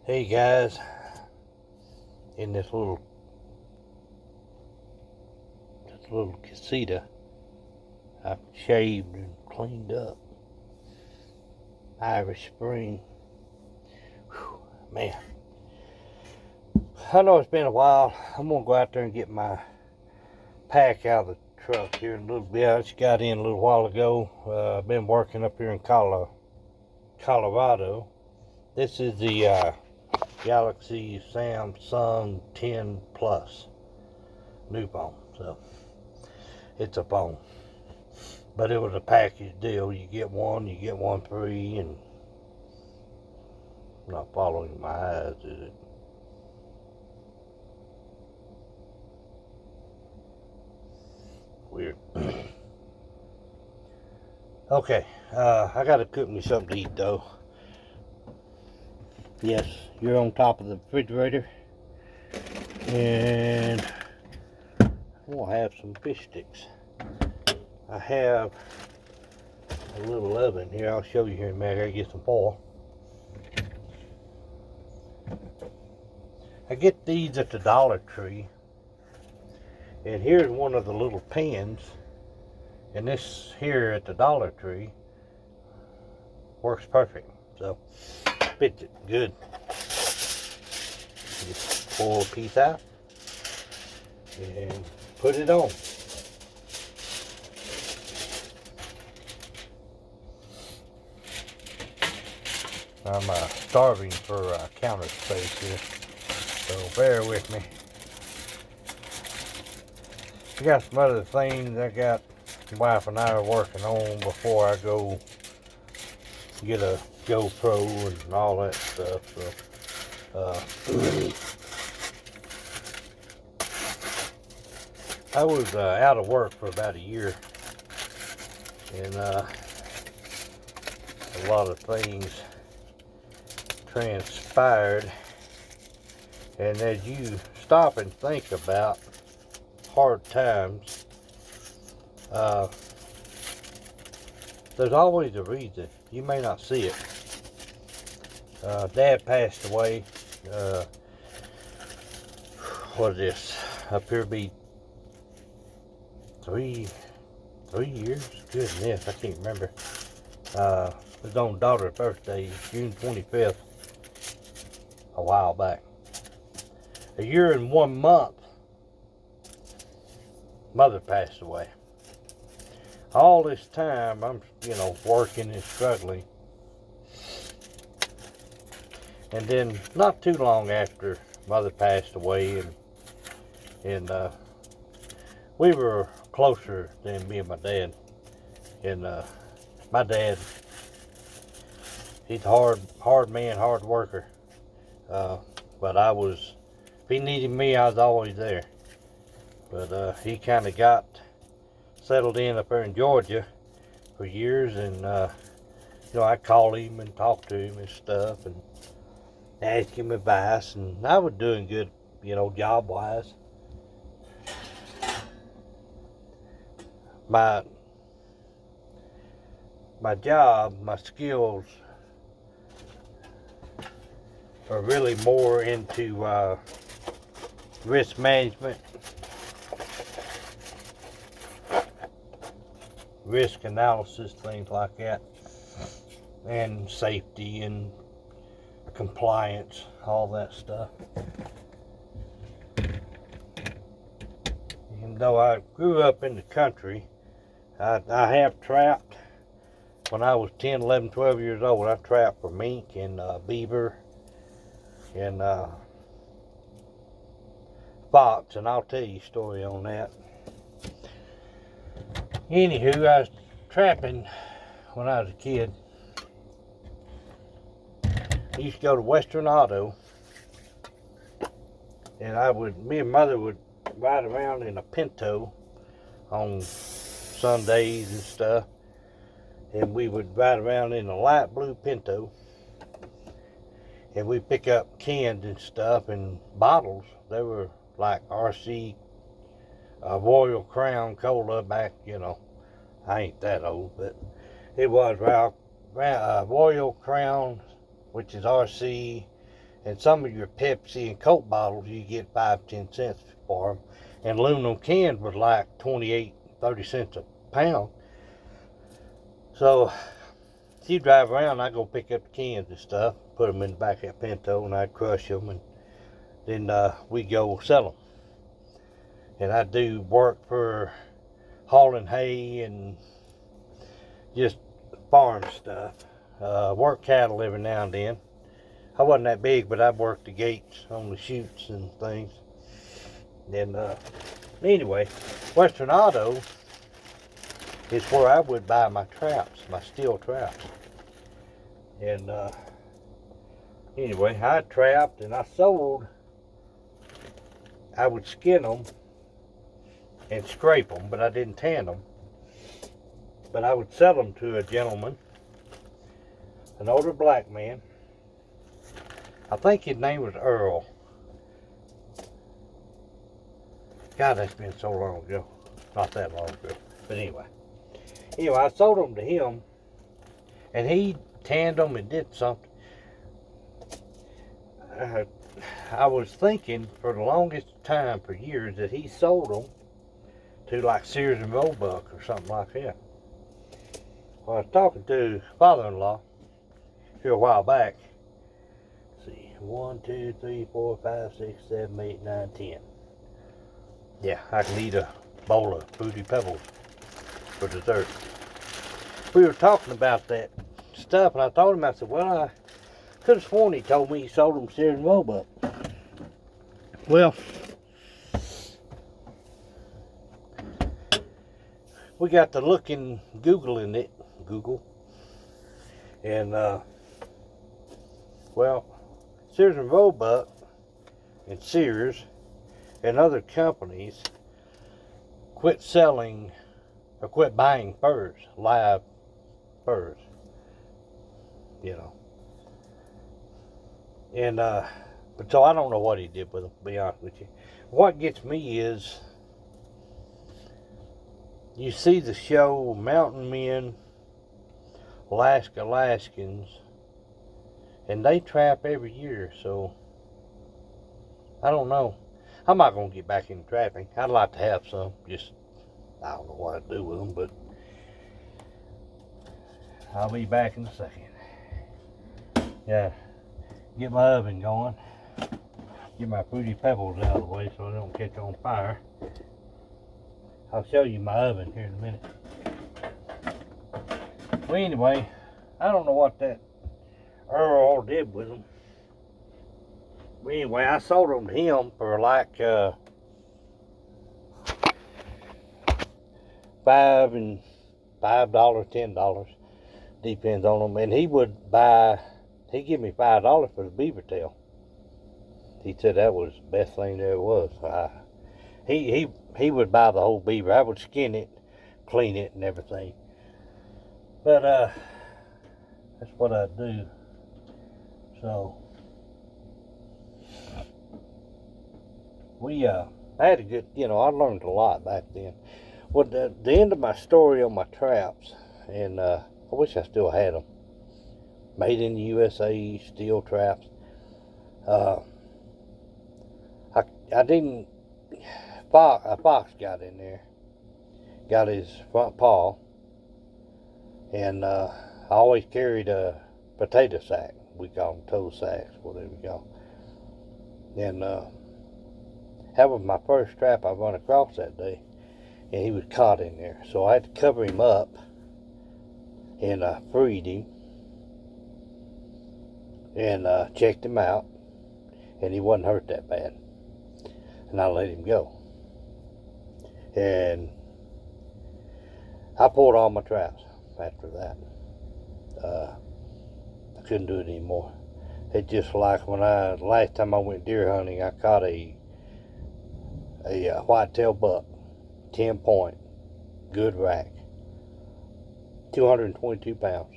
Hey guys, in this little casita, I've shaved and cleaned up. Irish Spring. Whew, man, I know it's been a while. I'm gonna go out there and get my pack out of the truck here in a little bit. I just got in a little while ago. I've been working up here in Colorado. This is the Galaxy Samsung 10 Plus new phone. So it's a phone. But it was a package deal. You get one free, and I'm not following my eyes, is it? Weird. Okay, I gotta cook me something to eat though. Yes, you're on top of the refrigerator, and we'll have some fish sticks. I have a little oven here. I'll show you here in a minute. I gotta get some foil. I get these at the Dollar Tree, and here's one of the little pans. And this here at the Dollar Tree works perfect. So fits it good. Just pull a piece out and put it on. I'm starving for counter space here, so bear with me. I got some other things I got. My wife and I are working on before I go get a GoPro and all that stuff. So I was out of work for about a year, and a lot of things transpired. And as you stop and think about hard times, there's always a reason. You may not see it. Dad passed away. What is this? Up here be three years? Goodness, I can't remember. His own daughter's birthday, June 25th, a while back. A year and 1 month, mother passed away. All this time, I'm, working and struggling. And then, not too long after mother passed away, and we were closer than me and my dad. And my dad, he's a hard man, hard worker. But if he needed me, I was always there. But he kind of got settled in up there in Georgia for years, and I called him and talked to him and stuff, and asked him advice, and I was doing good, job wise. My job, my skills are really more into risk management, risk analysis, things like that, and safety and compliance, all that stuff. Even though I grew up in the country, I have trapped. When I was 10, 11, 12 years old, I trapped for mink and beaver and fox, and I'll tell you a story on that. Anywho, I was trapping when I was a kid. I used to go to Western Auto, and me and mother would ride around in a Pinto on Sundays and stuff, and we would ride around in a light blue Pinto, and we'd pick up cans and stuff and bottles. They were like RC Royal Crown Cola back, I ain't that old, but it was Royal Crown, which is RC, And some of your Pepsi and Coke bottles, you get 5-10 cents for them. And aluminum cans was like 28-30 cents a pound. So you drive around, I go pick up the cans and stuff, put them in the back of that Pinto, and I'd crush them, and then we go sell them. And I do work for hauling hay and just farm stuff. Work cattle every now and then. I wasn't that big, but I worked the gates on the chutes and things. And anyway, Western Auto is where I would buy my traps, my steel traps. And anyway, I trapped and I sold. I would skin them and scrape them, but I didn't tan them. But I would sell them to a gentleman, an older black man. I think his name was Earl. God, that's been so long ago. Not that long ago. But anyway, I sold them to him, and he tanned them and did something. I was thinking for the longest time, for years, that he sold them to like Sears and Roebuck or something like that. Well, I was talking to father-in-law here a while back. Let's see, 1, 2, 3, 4, 5, 6, 7, 8, 9, 10. Yeah, I can eat a bowl of Fruity Pebbles for dessert. We were talking about that stuff, and I told him, I said, well, I could have sworn he told me he sold them Sears and Roebuck. Well, we got to looking, Googling it, and well, Sears and Roebuck and Sears and other companies quit selling or quit buying furs, live furs, you know. And but so I don't know what he did with them, to be honest with you. What gets me is, you see the show Mountain Men, Alaskans, and they trap every year, so I don't know. I'm not going to get back into trapping. I'd like to have some, just, I don't know what I'd do with them, but I'll be back in a second. Yeah, get my oven going. Get my Fruity Pebbles out of the way so they don't catch on fire. I'll show you my oven here in a minute. Well, anyway, I don't know what that Earl did with them. But anyway, I sold them to him for like $5 and $5, $10, depends on them. And he would buy. He'd give me $5 for the beaver tail. He said that was the best thing there was. He would buy the whole beaver. I would skin it, clean it, and everything. But that's what I do. So I had a good, I learned a lot back then. Well, the end of my story on my traps, and I wish I still had them. Made in the USA, steel traps. I didn't. A fox got in there, got his front paw, and I always carried a potato sack. We call them toe sacks, whatever you call. And that was my first trap I run across that day, and he was caught in there. So I had to cover him up, and I freed him, and checked him out, and he wasn't hurt that bad. And I let him go. And I pulled all my traps after that. I couldn't do it anymore. It's just like last time I went deer hunting, I caught a whitetail buck, 10 point, good rack, 222 pounds.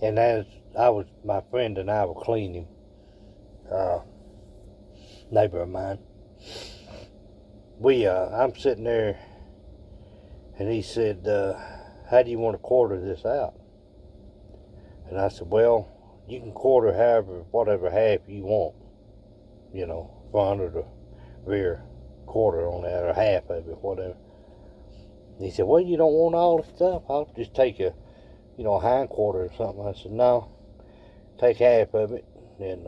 And my friend and I were cleaning, neighbor of mine. I'm sitting there, and he said, how do you want to quarter this out? And I said, well, you can quarter however, whatever half you want, front or the rear quarter on that, or half of it, whatever. And he said, well, you don't want all the stuff. I'll just take a hind quarter or something. I said, no, take half of it, and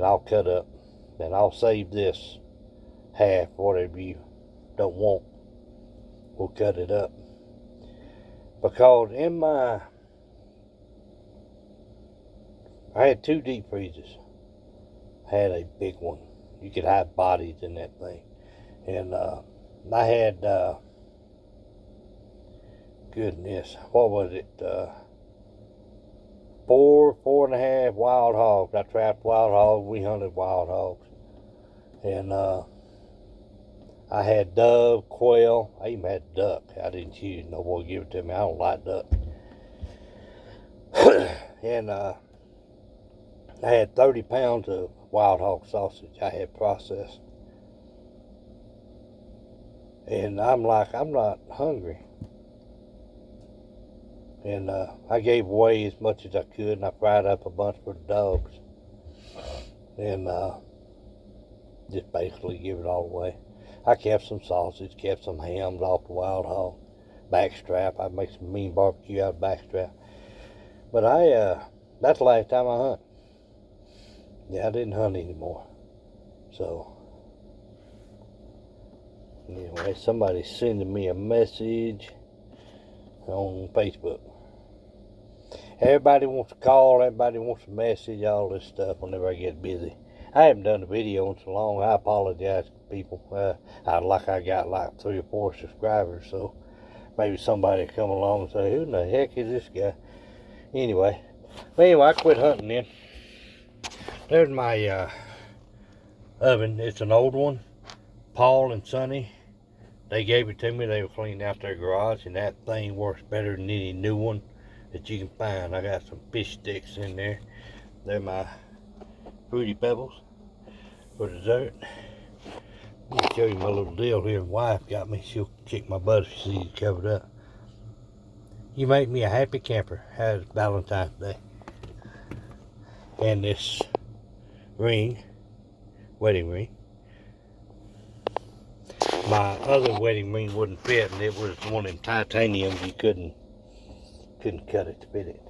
I'll cut up, and I'll save this half, whatever you don't want. We'll cut it up. Because I had 2 deep freezers. I had a big one. You could have bodies in that thing. And I had, goodness, what was it? 4.5 wild hogs. I trapped wild hogs. We hunted wild hogs. And I had dove, quail. I even had duck. I didn't choose. No boy give it to me. I don't like duck. And I had 30 pounds of wild hog sausage I had processed. And I'm like, I'm not hungry. And I gave away as much as I could, and I fried up a bunch for the dogs. And just basically give it all away. I kept some sausage, kept some hams off the wild hog. Backstrap, I'd make some mean barbecue out of backstrap. But that's the last time I hunt. Yeah, I didn't hunt anymore. So, anyway, somebody's sending me a message on Facebook. Everybody wants to call, everybody wants to message, all this stuff whenever I get busy. I haven't done a video in so long. I apologize to people. I got like 3 or 4 subscribers, so maybe somebody come along and say, who in the heck is this guy? Anyway, I quit hunting then. There's my oven. It's an old one. Paul and Sonny, they gave it to me. They were cleaning out their garage, and that thing works better than any new one that you can find. I got some fish sticks in there. They're my Fruity Pebbles for dessert. Let me show you my little deal here. Wife got me. She'll kick my butt if she sees it covered up. You make me a happy camper. Has Valentine's Day. And this ring, wedding ring. My other wedding ring wouldn't fit, and it was one in titanium. You couldn't cut it to fit it.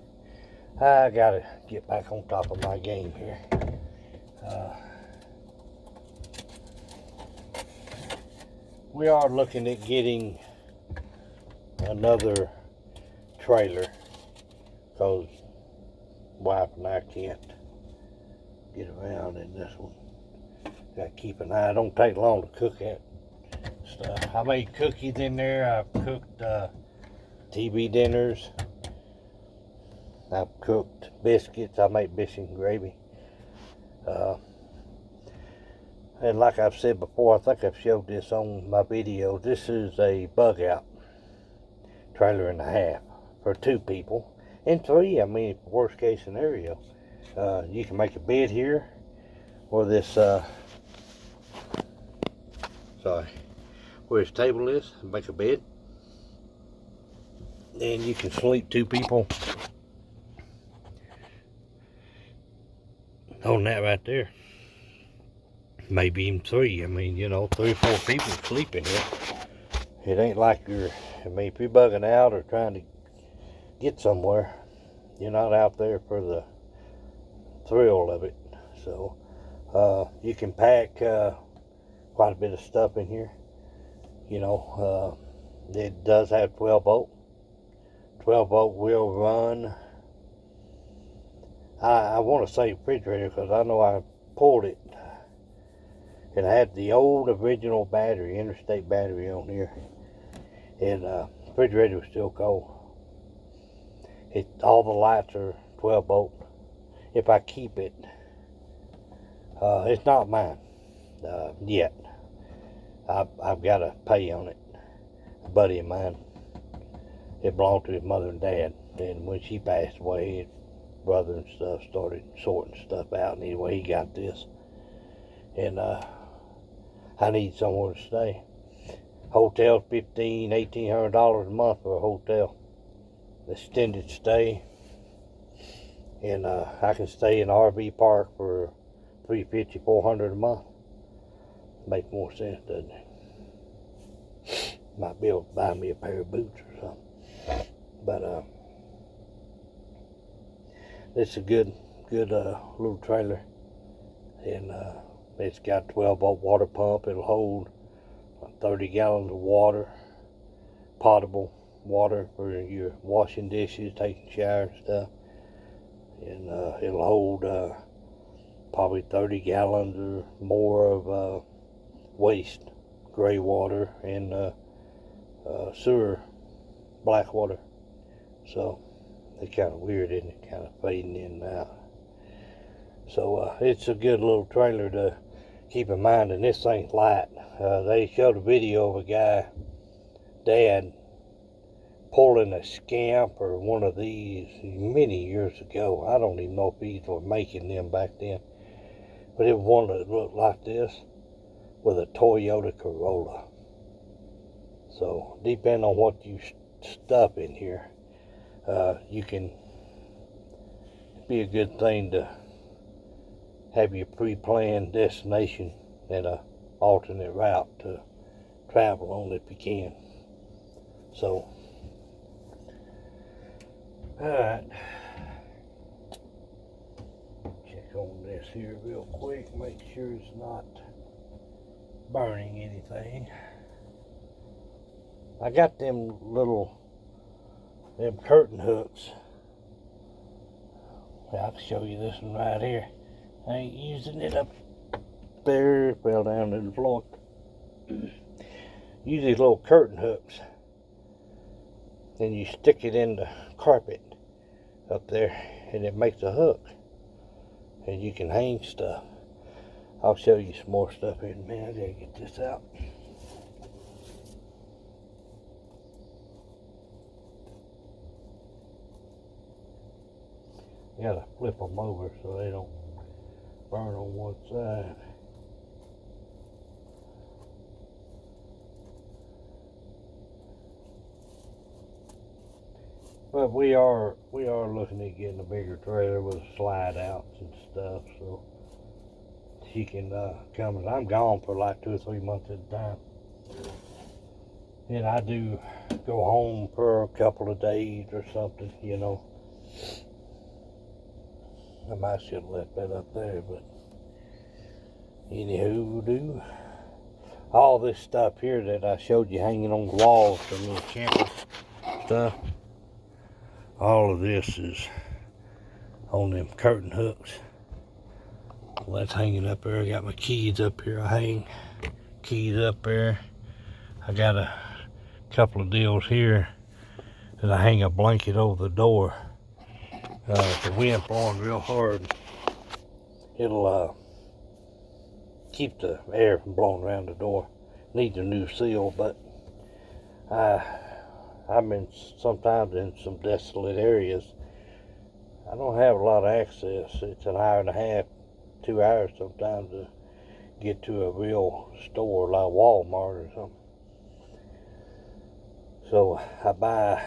I gotta get back on top of my game here. We are looking at getting another trailer, because wife and I can't get around in this one. Gotta keep an eye. It don't take long to cook that stuff. I made cookies in there. I've cooked TV dinners. I've cooked biscuits. I make biscuit and gravy. And like I've said before, I think I've showed this on my videos. This is a bug out trailer and a half for 2 people. And 3, I mean, worst case scenario. You can make a bed here, or this, where this table is, make a bed. And you can sleep 2 people on that right there. Maybe even 3. I mean, 3 or 4 people sleep in here. It ain't like if you're bugging out or trying to get somewhere, you're not out there for the thrill of it. So, you can pack quite a bit of stuff in here. It does have 12 volt. 12 volt will run. I want to say refrigerator, because I know I pulled it. It had the old original battery, Interstate battery on here. And refrigerator was still cold. All the lights are 12 volt. If I keep it, it's not mine yet. I've got to pay on it. A buddy of mine, it belonged to his mother and dad. And when she passed away, his brother and stuff started sorting stuff out. And anyway, he got this. And I need somewhere to stay. Hotel's $1,800 a month for a hotel. Extended stay, And I can stay in an RV park for $350, $400 a month. Make more sense, doesn't it? Might be able to buy me a pair of boots or something. But it's a good little trailer, and it's got a 12-volt water pump. It'll hold 30 gallons of water, potable water for your washing dishes, taking showers and stuff. And it'll hold probably 30 gallons or more of waste, gray water, and sewer, black water. So it's kind of weird, isn't it? Kind of fading in and out. So it's a good little trailer to keep in mind, and this thing's light. They showed a video of a guy, dad, pulling a Scamp or one of these many years ago. I don't even know if these were making them back then, but it was one that looked like this with a Toyota Corolla. So depending on what you stuff in here, you can be a good thing to have your pre-planned destination and a alternate route to travel on if you can. So, alright, check on this here real quick, make sure it's not burning anything. I got them curtain hooks. I'll show you this one right here. I ain't using it up there, it fell down to the floor. Use these little curtain hooks, then you stick it in the carpet up there, and it makes a hook, and you can hang stuff. I'll show you some more stuff in a minute. I gotta get this out. You gotta flip them over so they don't burn on one side. But we are looking at getting a bigger trailer with slide outs and stuff, so she can come. And I'm gone for like 2 or 3 months at a time, and I do go home for a couple of days or something, you know. I might should have left that up there, but anywho, all this stuff here that I showed you hanging on the walls, the little camper stuff, all of this is on them curtain hooks. Well, that's hanging up there. I got my keys up here. I hang keys up there. I got a couple of deals here that I hang a blanket over the door. If the wind blowing real hard, it'll keep the air from blowing around the door. Needs a new seal, but I've been sometimes in some desolate areas. I don't have a lot of access. It's an hour and a half, 2 hours sometimes to get to a real store like Walmart or something. So I buy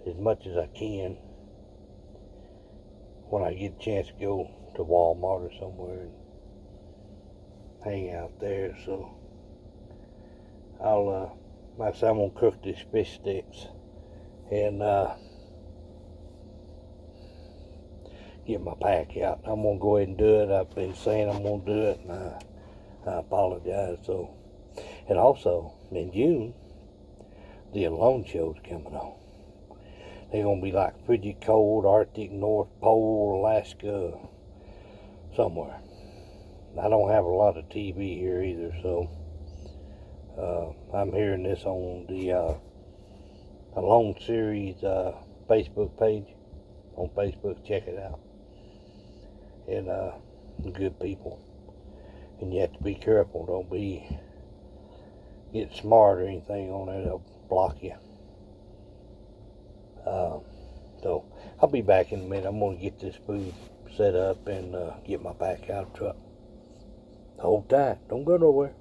as much as I can when I get a chance to go to Walmart or somewhere and hang out there. So I'll like I said, I'm gonna cook these fish sticks and get my pack out. I'm gonna go ahead and do it. I've been saying I'm gonna do it, and I apologize. So, and also in June, the Alone Show's coming on. They're gonna be like frigid cold, Arctic, North Pole, Alaska, somewhere. I don't have a lot of TV here either, so I'm hearing this on the Alone Series Facebook page on Facebook. Check it out. And good people. And you have to be careful. Don't get smart or anything on it. They'll block you. So I'll be back in a minute. I'm going to get this food set up and get my back out of the truck. Hold tight. Don't go nowhere.